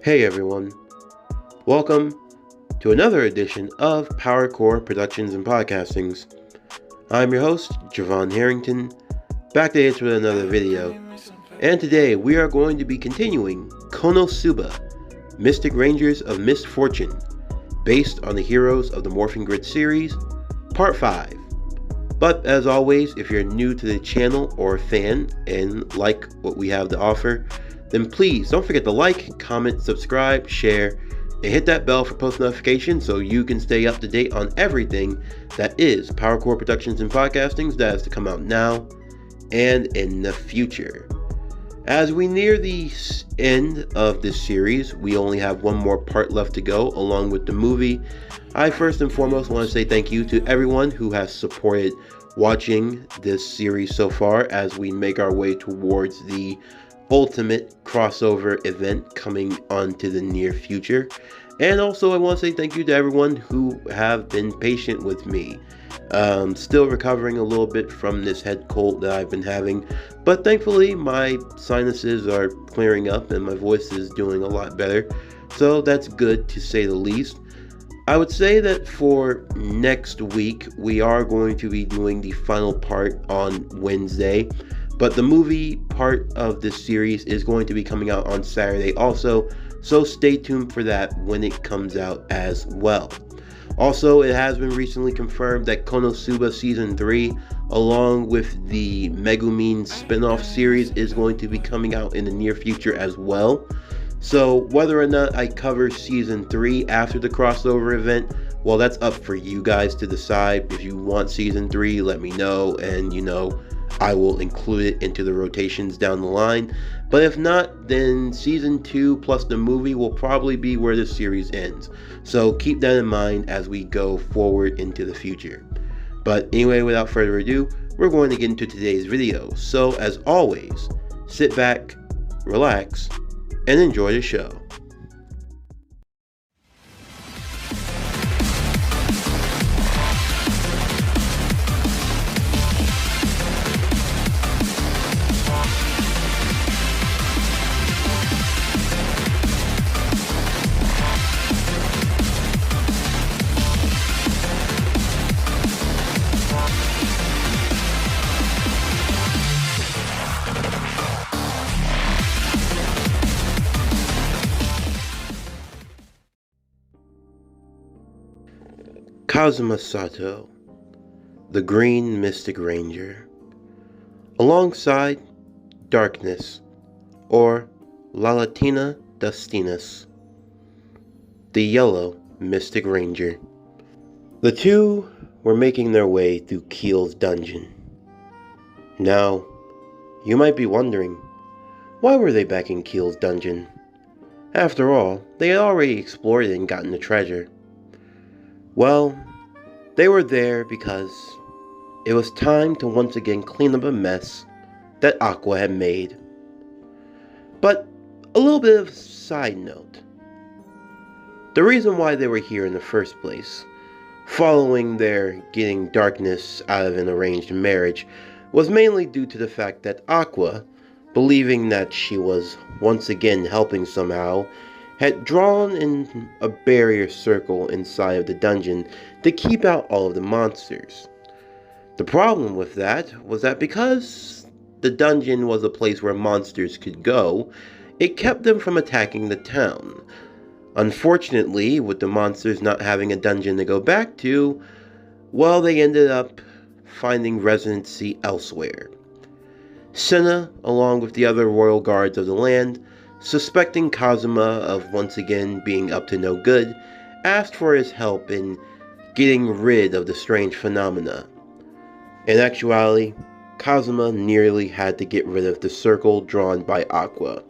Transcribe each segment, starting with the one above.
Hey everyone, welcome to another edition of PowerCore Productions and Podcastings. I'm your host, Javon Harrington, back to with another video, and today we are going to be continuing Konosuba, Mystic Rangers of Misfortune, based on the Heroes of the Morphing Grid series, Part 5. But as always, if you're new to the channel or a fan and like what we have to offer, then please don't forget to like, comment, subscribe, share, and hit that bell for post notifications so you can stay up to date on everything that is PowerCore Productions and Podcastings that is to come out now and in the future. As we near the end of this series, we only have one more part left to go along with the movie. I first and foremost want to say thank you to everyone who has supported watching this series so far as we make our way towards the ultimate crossover event coming onto the near future. And also I want to say thank you to everyone who have been patient with me. Still recovering a little bit from this head cold that I've been having, but thankfully my sinuses are clearing up and my voice is doing a lot better, so that's good to say the least. I would say that for next week we are going to be doing the final part on Wednesday, but the movie part of this series is going to be coming out on Saturday also, so stay tuned for that when it comes out as well. Also, it has been recently confirmed that Konosuba Season 3, along with the Megumin spin-off series, is going to be coming out in the near future as well. So whether or not I cover Season 3 after the crossover event, well, that's up for you guys to decide. If you want Season 3, let me know, and I will include it into the rotations down the line. But if not, then Season 2 plus the movie will probably be where the series ends. So keep that in mind as we go forward into the future. But anyway, without further ado, we're going to get into today's video. So as always, sit back, relax, and enjoy the show. Kazuma Sato, the Green Mystic Ranger, alongside Darkness, or Lalatina Dustinus, the Yellow Mystic Ranger. The two were making their way through Keel's dungeon. Now, you might be wondering, why were they back in Keel's dungeon? After all, they had already explored it and gotten the treasure. Well, they were there because it was time to once again clean up a mess that Aqua had made. But a little bit of a side note. The reason why they were here in the first place, following their getting Darkness out of an arranged marriage, was mainly due to the fact that Aqua, believing that she was once again helping somehow, had drawn in a barrier circle inside of the dungeon to keep out all of the monsters. The problem with that was that because the dungeon was a place where monsters could go, it kept them from attacking the town. Unfortunately, with the monsters not having a dungeon to go back to, well, they ended up finding residency elsewhere. Senna, along with the other royal guards of the land, suspecting Kazuma of once again being up to no good, asked for his help in getting rid of the strange phenomena. In actuality, Kazuma nearly had to get rid of the circle drawn by Aqua,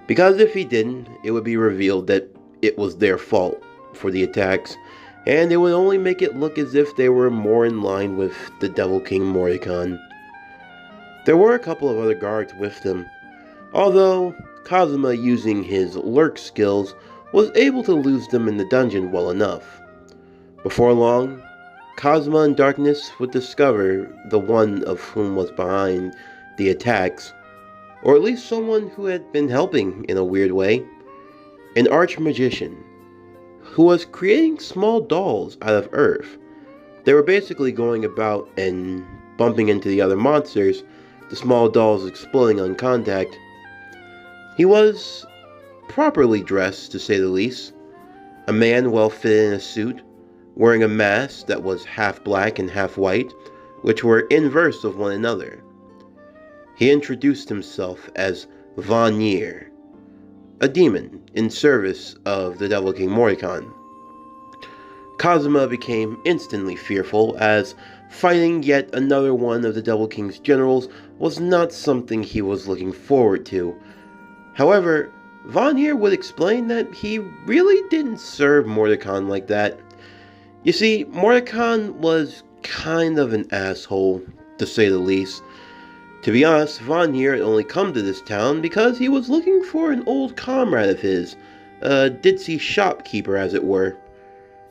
because if he didn't, it would be revealed that it was their fault for the attacks, and it would only make it look as if they were more in line with the Devil King Morrigan. There were a couple of other guards with them, although Kazuma, using his lurk skills, was able to lose them in the dungeon well enough. Before long, Kazuma and Darkness would discover the one of whom was behind the attacks, or at least someone who had been helping in a weird way. an arch-magician who was creating small dolls out of earth. They were basically going about and bumping into the other monsters, the small dolls exploding on contact. He was properly dressed, to say the least. A man well fitted in a suit, wearing a mask that was half black and half white, which were inverse of one another. He introduced himself as Vanir, a demon in service of the Devil King Mordenkainen. Kazuma became instantly fearful, as fighting yet another one of the Devil King's generals was not something he was looking forward to. However, Vanir would explain that he really didn't serve Mordenkainen like that. You see, Mordenkainen was kind of an asshole, to say the least. To be honest, Vanir had only come to this town because he was looking for an old comrade of his, a ditzy shopkeeper as it were.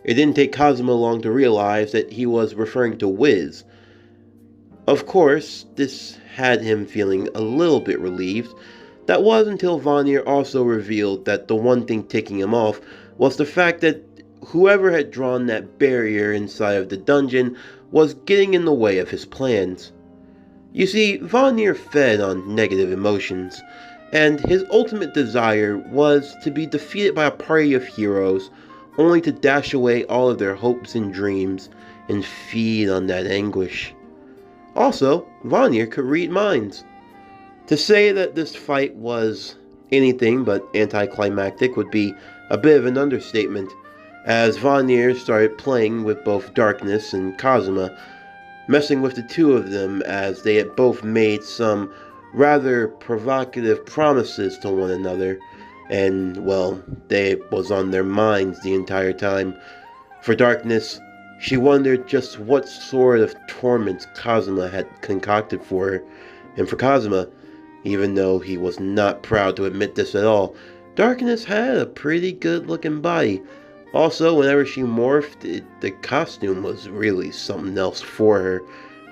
It didn't take Kazuma long to realize that he was referring to Wiz. Of course, this had him feeling a little bit relieved. That was until Vanir also revealed that the one thing ticking him off was the fact that whoever had drawn that barrier inside of the dungeon was getting in the way of his plans. You see, Vanir fed on negative emotions, and his ultimate desire was to be defeated by a party of heroes, only to dash away all of their hopes and dreams and feed on that anguish. Also, Vanir could read minds. To say that this fight was anything but anticlimactic would be a bit of an understatement, as Vanir started playing with both Darkness and Kazuma, messing with the two of them as they had both made some rather provocative promises to one another, and, well, they was on their minds the entire time. For Darkness, she wondered just what sort of torments Kazuma had concocted for her, and for Kazuma, even though he was not proud to admit this at all, Darkness had a pretty good-looking body. Also, whenever she morphed, the costume was really something else for her,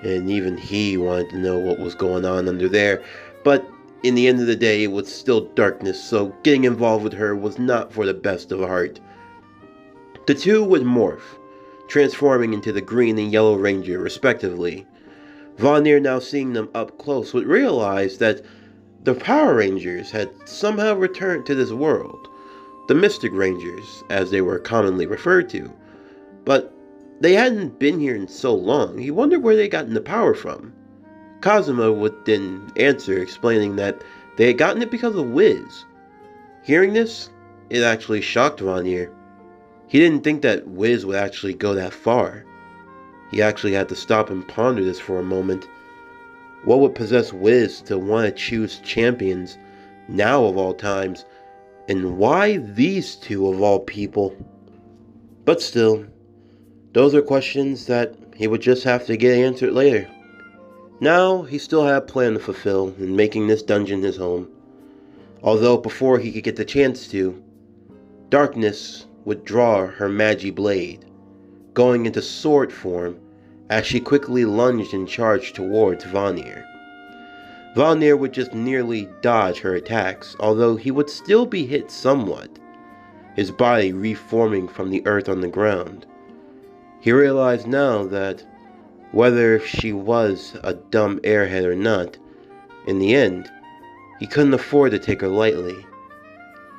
and even he wanted to know what was going on under there. But in the end of the day, it was still Darkness, so getting involved with her was not for the best of heart. The two would morph, transforming into the Green and Yellow Ranger respectively. Vanir, now seeing them up close, would realize that the Power Rangers had somehow returned to this world. The Mystic Rangers, as they were commonly referred to. But they hadn't been here in so long. He wondered where they gotten the power from. Kazuma would then answer, explaining that they had gotten it because of Wiz. Hearing this, it actually shocked Vanir. He didn't think that Wiz would actually go that far. He actually had to stop and ponder this for a moment. What would possess Wiz to want to choose champions, now of all times, and why these two of all people? But still, those are questions that he would just have to get answered later. Now, he still had a plan to fulfill in making this dungeon his home. Although before he could get the chance to, Darkness would draw her Magi blade, going into sword form as she quickly lunged and charged towards Vanir. Vanir would just nearly dodge her attacks, although he would still be hit somewhat, his body reforming from the earth on the ground. He realized now that, whether she was a dumb airhead or not, in the end, he couldn't afford to take her lightly.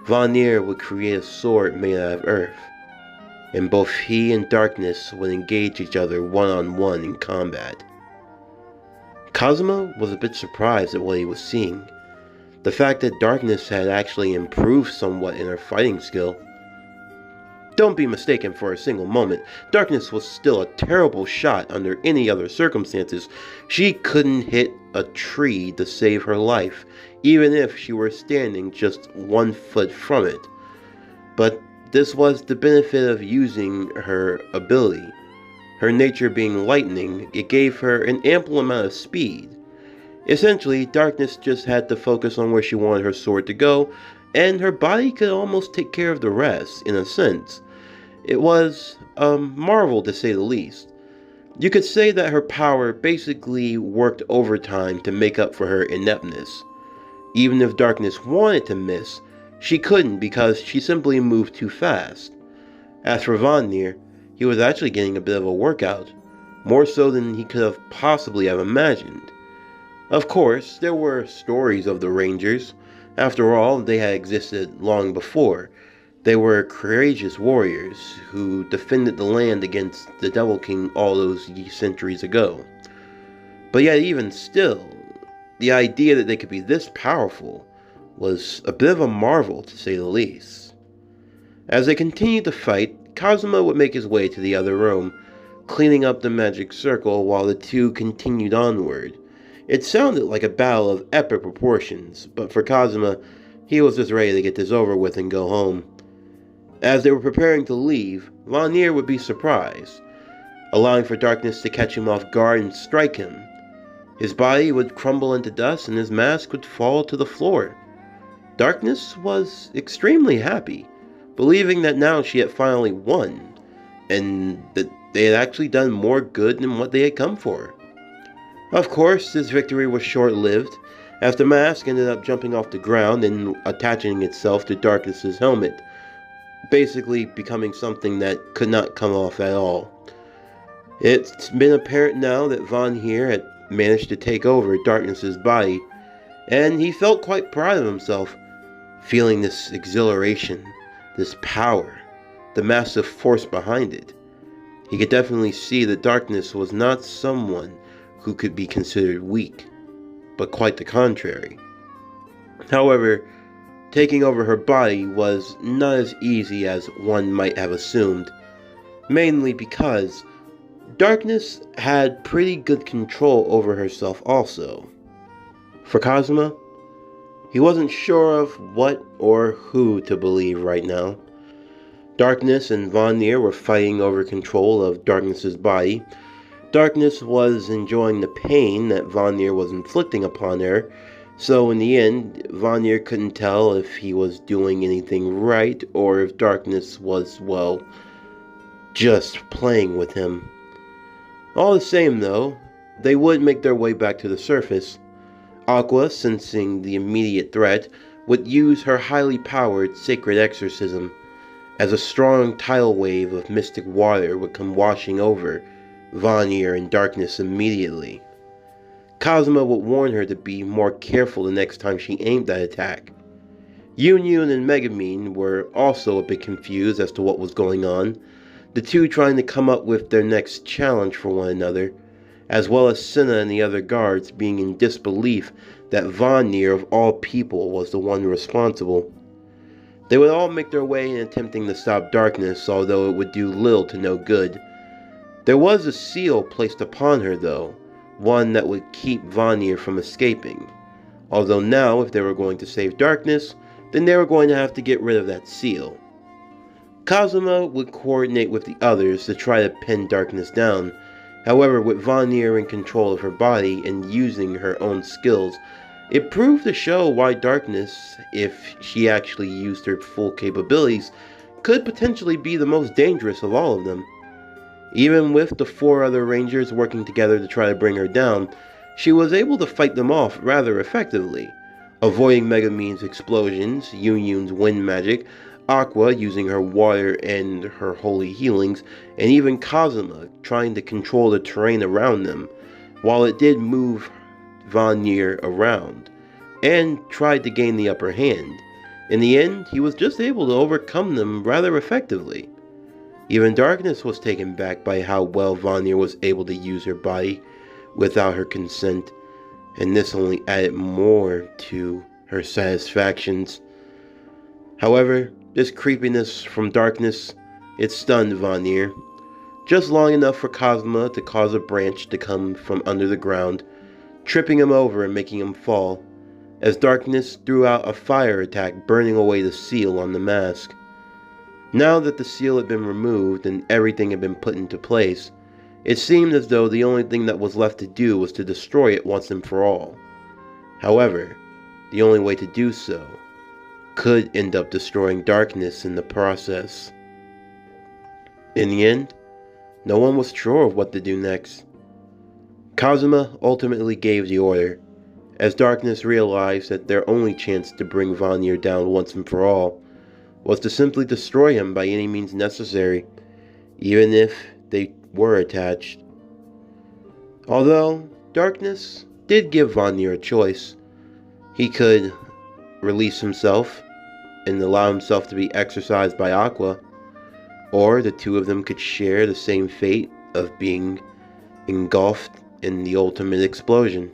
Vanir would create a sword made out of earth, and both he and Darkness would engage each other one-on-one in combat. Kazuma was a bit surprised at what he was seeing. The fact that Darkness had actually improved somewhat in her fighting skill. Don't be mistaken for a single moment. Darkness was still a terrible shot under any other circumstances. She couldn't hit a tree to save her life, even if she were standing just 1 foot from it. But this was the benefit of using her ability. Her nature being lightning, it gave her an ample amount of speed. Essentially, Darkness just had to focus on where she wanted her sword to go, and her body could almost take care of the rest, in a sense. It was a marvel, to say the least. You could say that her power basically worked overtime to make up for her ineptness. Even if Darkness wanted to miss, She couldn't because she simply moved too fast. As for Vanir, he was actually getting a bit of a workout, more so than he could have possibly have imagined. Of course, there were stories of the Rangers. After all, they had existed long before. They were courageous warriors who defended the land against the Devil King all those centuries ago. But yet even still, the idea that they could be this powerful was a bit of a marvel, to say the least. As they continued to fight, Kazuma would make his way to the other room, cleaning up the magic circle while the two continued onward. It sounded like a battle of epic proportions, but for Kazuma, he was just ready to get this over with and go home. As they were preparing to leave, Vanir would be surprised, allowing for darkness to catch him off guard and strike him. His body would crumble into dust and his mask would fall to the floor. Darkness was extremely happy, believing that now she had finally won, and that they had actually done more good than what they had come for. Of course, this victory was short-lived, as the mask ended up jumping off the ground and attaching itself to Darkness's helmet, basically becoming something that could not come off at all. It's been apparent now that Vanir had managed to take over Darkness's body, and he felt quite proud of himself, feeling this exhilaration, this power, the massive force behind it. He could definitely see that Darkness was not someone who could be considered weak, but quite the contrary. However, taking over her body was not as easy as one might have assumed, mainly because Darkness had pretty good control over herself also. For Kazuma, he wasn't sure of what or who to believe right now. Darkness and Vanir were fighting over control of Darkness's body. Darkness was enjoying the pain that Vanir was inflicting upon her, so in the end, Vanir couldn't tell if he was doing anything right or if Darkness was, well, just playing with him. All the same though, they would make their way back to the surface. Aqua, sensing the immediate threat, would use her highly powered sacred exorcism, as a strong tidal wave of mystic water would come washing over Vanir and Darkness immediately. Kazuma would warn her to be more careful the next time she aimed that attack. Yun and Megumin were also a bit confused as to what was going on, the two trying to come up with their next challenge for one another, as well as Senna and the other guards being in disbelief that Vanir of all people was the one responsible. They would all make their way in attempting to stop Darkness, although it would do little to no good. There was a seal placed upon her though, one that would keep Vanir from escaping. Although now, if they were going to save Darkness, then they were going to have to get rid of that seal. Kazuma would coordinate with the others to try to pin Darkness down. However, with Vanir in control of her body and using her own skills, it proved to show why Darkness, if she actually used her full capabilities, could potentially be the most dangerous of all of them. Even with the 4 other Rangers working together to try to bring her down, she was able to fight them off rather effectively, avoiding Megumin's explosions, Yun's wind magic, Aqua using her water and her holy healings, and even Kazuma trying to control the terrain around them, while it did move Vanir around, and tried to gain the upper hand. In the end, he was just able to overcome them rather effectively. Even Darkness was taken back by how well Vanir was able to use her body without her consent, and this only added more to her satisfactions. However, this creepiness from Darkness, it stunned Vanir, just long enough for Kazuma to cause a branch to come from under the ground, tripping him over and making him fall, as Darkness threw out a fire attack burning away the seal on the mask. Now that the seal had been removed and everything had been put into place, it seemed as though the only thing that was left to do was to destroy it once and for all. However, the only way to do so could end up destroying Darkness in the process. In the end, no one was sure of what to do next. Kazuma ultimately gave the order, as Darkness realized that their only chance to bring Vanir down once and for all was to simply destroy him by any means necessary, even if they were attached. Although Darkness did give Vanir a choice. He could release himself and allow himself to be exorcised by Aqua, or the two of them could share the same fate of being engulfed in the ultimate explosion.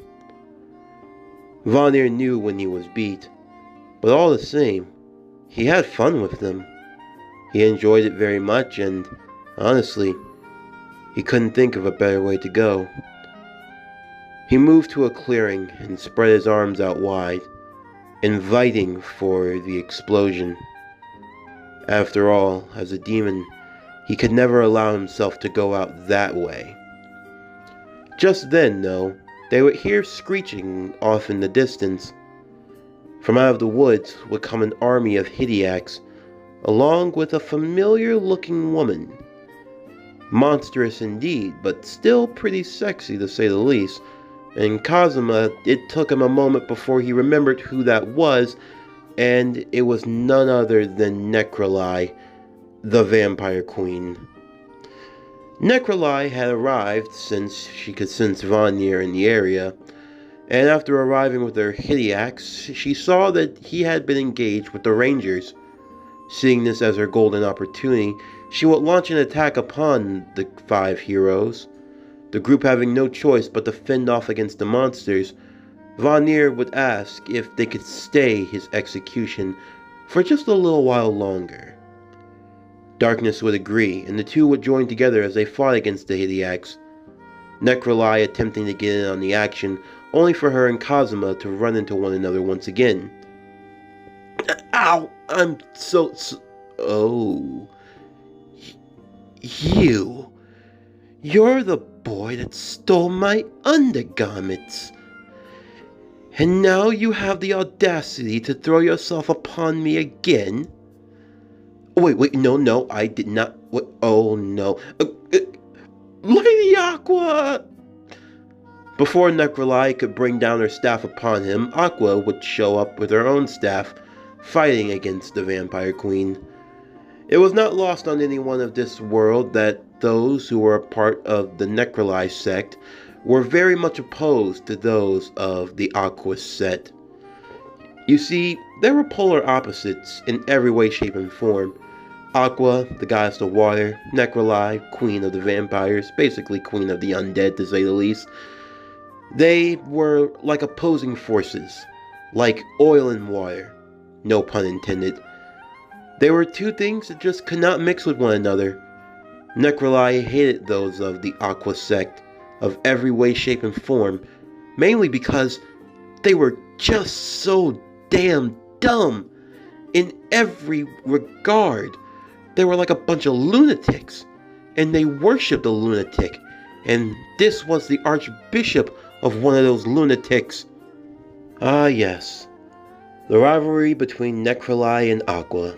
Vanir knew when he was beat, but all the same, he had fun with them. He enjoyed it very much, and honestly, he couldn't think of a better way to go. He moved to a clearing and spread his arms out wide, inviting for the explosion. After all, as a demon, he could never allow himself to go out that way. Just then, though, they would hear screeching off in the distance. From out of the woods would come an army of Hideacs, along with a familiar-looking woman. Monstrous indeed, but still pretty sexy to say the least, and Kazuma, it took him a moment before he remembered who that was, and it was none other than Necroly, the Vampire Queen. Necroly had arrived since she could sense Vanir in the area, and after arriving with her Hideacs, she saw that he had been engaged with the Rangers. Seeing this as her golden opportunity, she would launch an attack upon the 5 heroes. The group having no choice but to fend off against the monsters, Vanir would ask if they could stay his execution for just a little while longer. Darkness would agree, and the two would join together as they fought against the Hideacs. Necroly attempting to get in on the action, only for her and Kazuma to run into one another once again. Ow! I'm so... Oh... You... You're the boy that stole my undergarments. And now you have the audacity to throw yourself upon me again? Wait, no, I did not... What? Oh, no. Lady Aqua! Before Necroly could bring down her staff upon him, Aqua would show up with her own staff, fighting against the Vampire Queen. It was not lost on anyone of this world that those who were a part of the Necroly sect were very much opposed to those of the Aqua set. You see, they were polar opposites in every way, shape, and form. Aqua, the goddess of water, Necroly, queen of the vampires, basically queen of the undead to say the least. They were like opposing forces, like oil and water, no pun intended. They were two things that just could not mix with one another. Necroly hated those of the Aqua sect, of every way, shape, and form, mainly because they were just so damn dumb in every regard. They were like a bunch of lunatics, and they worshipped a lunatic, and this was the archbishop of one of those lunatics. Ah yes, the rivalry between Necroly and Aqua.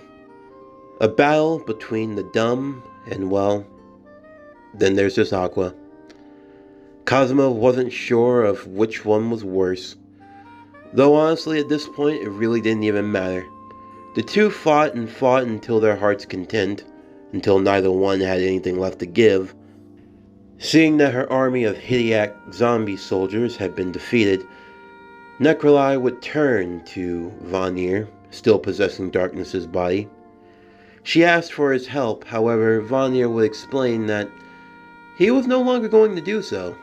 A battle between the dumb and, well, then there's just Aqua. Kazuma wasn't sure of which one was worse. Though honestly at this point it really didn't even matter. The two fought and fought until their heart's content, until neither one had anything left to give. Seeing that her army of Hideac zombie soldiers had been defeated, Necroly would turn to Vanir, still possessing Darkness's body. She asked for his help, however, Vanir would explain that he was no longer going to do so.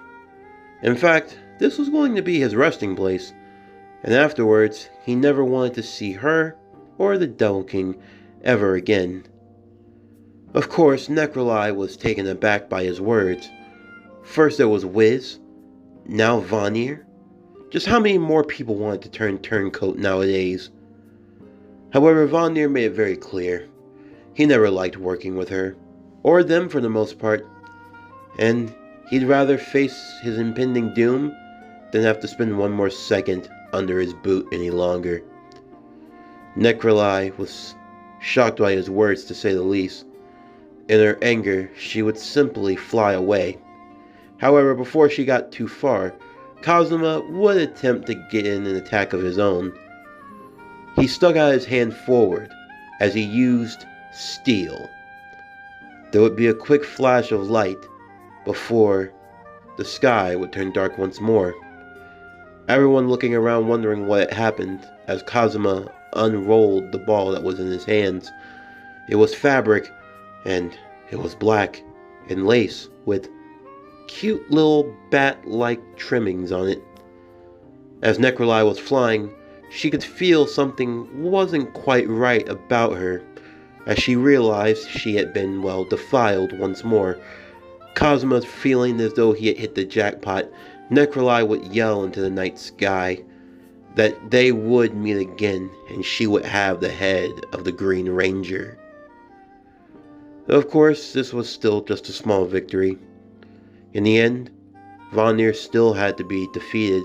In fact, this was going to be his resting place, and afterwards, he never wanted to see her or the Devil King ever again. Of course, Necroly was taken aback by his words. First there was Wiz, now Vanir. Just how many more people wanted to turn turncoat nowadays? However, Vanir made it very clear. He never liked working with her, or them for the most part, and he'd rather face his impending doom than have to spend one more second under his boot any longer. Necroly was shocked by his words, to say the least. In her anger, she would simply fly away. However, before she got too far, Kazuma would attempt to get in an attack of his own. He stuck out his hand forward as he used steel. There would be a quick flash of light before the sky would turn dark once more. Everyone looking around wondering what had happened as Kazuma unrolled the ball that was in his hands. It was fabric, and it was black and lace with cute little bat-like trimmings on it. As Necroly was flying, she could feel something wasn't quite right about her, as she realized she had been, well, defiled once more. Kazuma feeling as though he had hit the jackpot, Necroly would yell into the night sky that they would meet again and she would have the head of the Green Ranger. Of course, this was still just a small victory. In the end, Vanir still had to be defeated.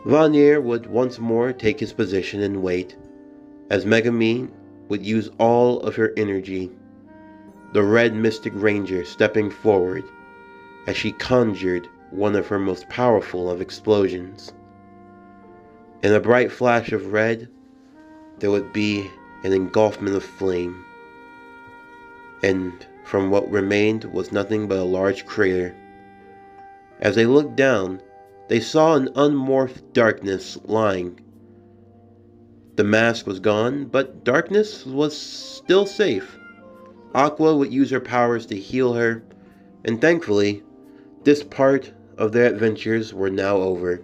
Vanir would once more take his position and wait, as Megami would use all of her energy, the Red Mystic Ranger stepping forward as she conjured one of her most powerful of explosions. In a bright flash of red, there would be an engulfment of flame, and from what remained was nothing but a large crater. As they looked down, they saw an unmorphed darkness lying. The mask was gone, but darkness was still safe. Aqua would use her powers to heal her, and thankfully, this part of their adventures were now over.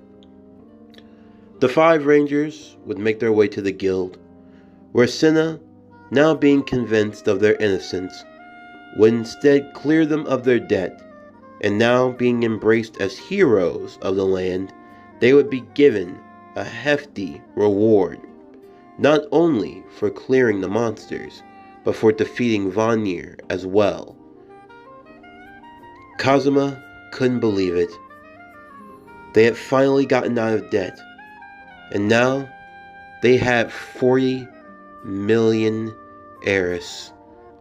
The 5 Rangers would make their way to the guild, where Senna, now being convinced of their innocence, would instead clear them of their debt, and now being embraced as heroes of the land, they would be given a hefty reward, not only for clearing the monsters, but for defeating Vanir as well. Kazuma couldn't believe it. They had finally gotten out of debt, and now they had 40 million Eris,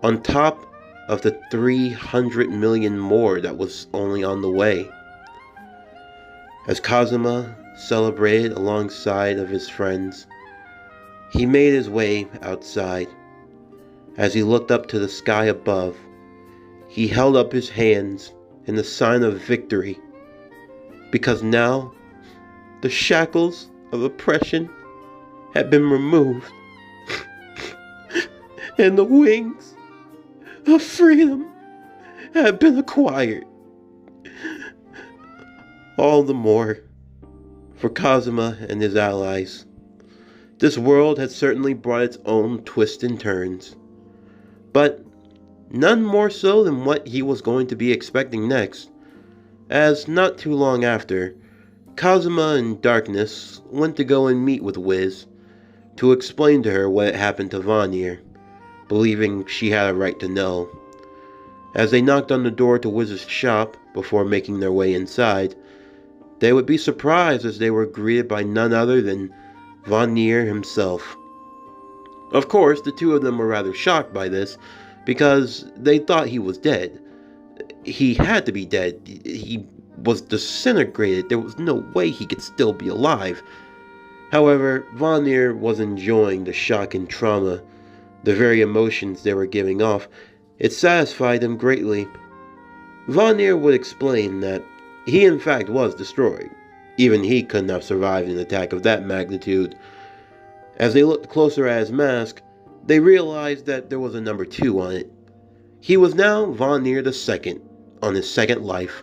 on top of the 300 million more that was only on the way. As Kazuma celebrated alongside of his friends, he made his way outside. As he looked up to the sky above, he held up his hands in the sign of victory, because now the shackles of oppression had been removed and the wings of freedom had been acquired. All the more for Kazuma and his allies. This world had certainly brought its own twists and turns, but none more so than what he was going to be expecting next, as not too long after, Kazuma and Darkness went to go and meet with Wiz to explain to her what had happened to Vanir, believing she had a right to know. As they knocked on the door to Wiz's shop before making their way inside, they would be surprised as they were greeted by none other than Vanir himself. Of course, the two of them were rather shocked by this, because they thought he was dead. He had to be dead. He was disintegrated. There was no way he could still be alive. However, Vanir was enjoying the shock and trauma, the very emotions they were giving off. It satisfied him greatly. Vanir would explain that he in fact was destroyed. Even he couldn't have survived an attack of that magnitude. As they looked closer at his mask, they realized that there was a number 2 on it. He was now Vanir II, on his second life.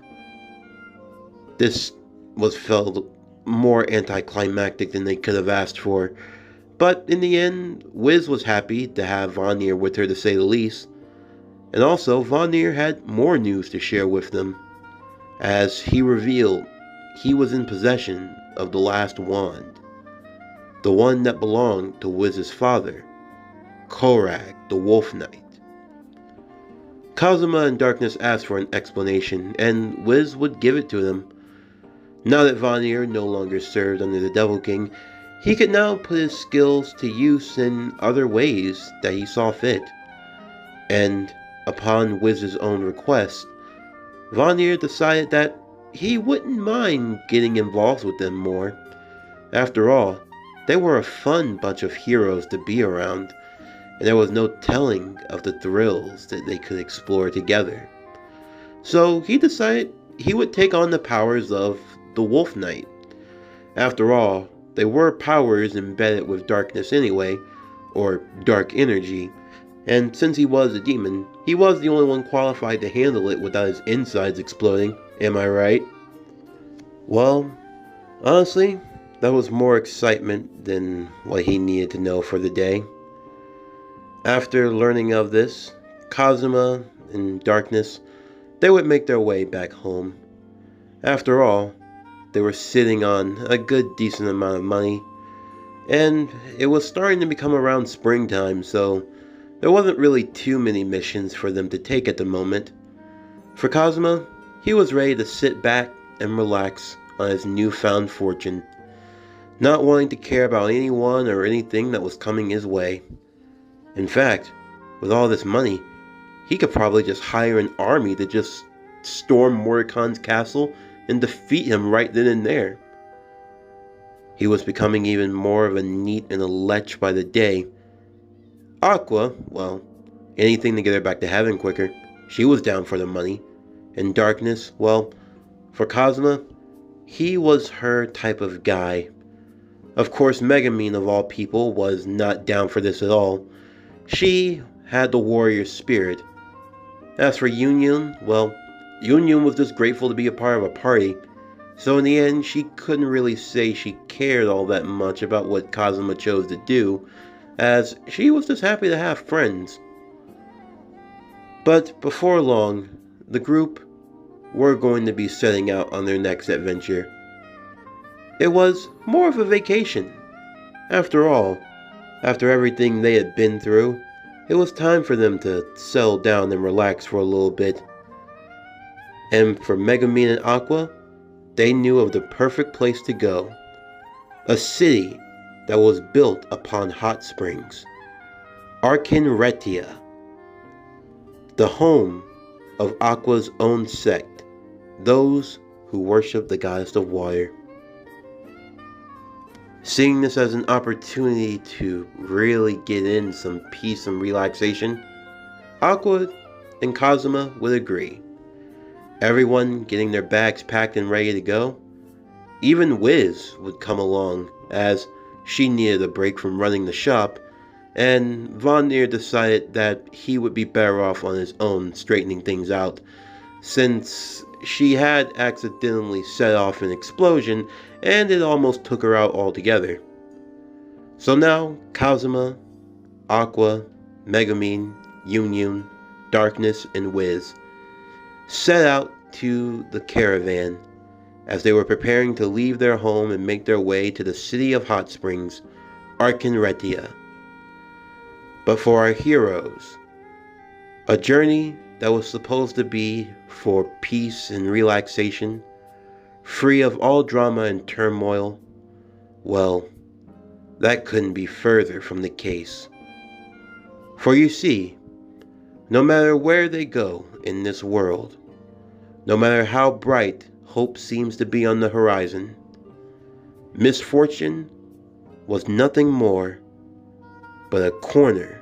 This was felt more anticlimactic than they could have asked for, but in the end, Wiz was happy to have Vanir with her, to say the least. And also, Vanir had more news to share with them, as he revealed he was in possession of the last wand, the one that belonged to Wiz's father, Korag the Wolf Knight. Kazuma and Darkness asked for an explanation, and Wiz would give it to them. Now that Vanir no longer served under the Devil King, he could now put his skills to use in other ways that he saw fit. And upon Wiz's own request, Vanir decided that he wouldn't mind getting involved with them more. After all, they were a fun bunch of heroes to be around, and there was no telling of the thrills that they could explore together. So he decided he would take on the powers of the Wolf Knight. After all, they were powers embedded with darkness anyway, or dark energy, and since he was a demon, he was the only one qualified to handle it without his insides exploding, am I right? Well, honestly, that was more excitement than what he needed to know for the day. After learning of this, Kazuma and Darkness, they would make their way back home. After all, they were sitting on a good decent amount of money, and it was starting to become around springtime, so there wasn't really too many missions for them to take at the moment. For Kazuma, he was ready to sit back and relax on his newfound fortune, not wanting to care about anyone or anything that was coming his way. In fact, with all this money, he could probably just hire an army to just storm Morricon's castle and defeat him right then and there. He was becoming even more of a neat and a lech by the day. Aqua, well, anything to get her back to heaven quicker. She was down for the money. And Darkness, well, for Kazuma, he was her type of guy. Of course, Megumin of all people was not down for this at all. She had the warrior spirit. As for Union, well, Union was just grateful to be a part of a party, so in the end she couldn't really say she cared all that much about what Kazuma chose to do, as she was just happy to have friends. But before long, the group were going to be setting out on their next adventure. It was more of a vacation. After all, after everything they had been through, it was time for them to settle down and relax for a little bit. And for Megumin and Aqua, they knew of the perfect place to go. A city that was built upon hot springs. Arkinretia, the home of Aqua's own sect, those who worship the goddess of water. Seeing this as an opportunity to really get in some peace and relaxation, Aqua and Kazuma would agree. Everyone getting their bags packed and ready to go. Even Wiz would come along, as she needed a break from running the shop, and Vanir decided that he would be better off on his own straightening things out, since she had accidentally set off an explosion and it almost took her out altogether. So now Kazuma, Aqua, Megumin, Union, Darkness, and Wiz set out to the caravan as they were preparing to leave their home and make their way to the city of hot springs, Arkinretia. But for our heroes, a journey that was supposed to be for peace and relaxation, free of all drama and turmoil, well, that couldn't be further from the case. For you see, no matter where they go in this world, no matter how bright hope seems to be on the horizon, misfortune was nothing more but a corner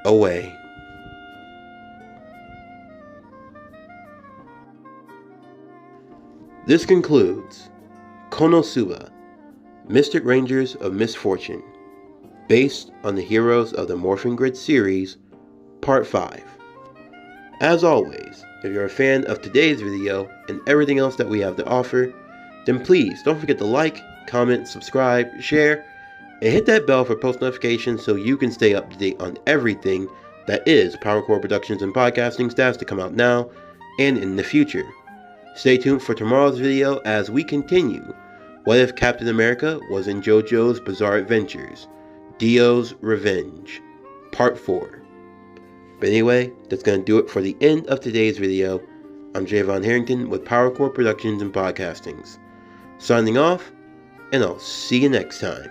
away. This concludes Konosuba, Mystic Rangers of Misfortune, based on the Heroes of the Morphin Grid series, Part 5. As always, if you're a fan of today's video and everything else that we have to offer, then please don't forget to like, comment, subscribe, share, and hit that bell for post notifications so you can stay up to date on everything that is PowerCore Productions and Podcasting stats to come out now and in the future. Stay tuned for tomorrow's video as we continue What If Captain America Was in JoJo's Bizarre Adventures, Dio's Revenge, Part 4. But anyway, that's going to do it for the end of today's video. I'm Javon Harrington with PowerCore Productions and Podcastings. Signing off, and I'll see you next time.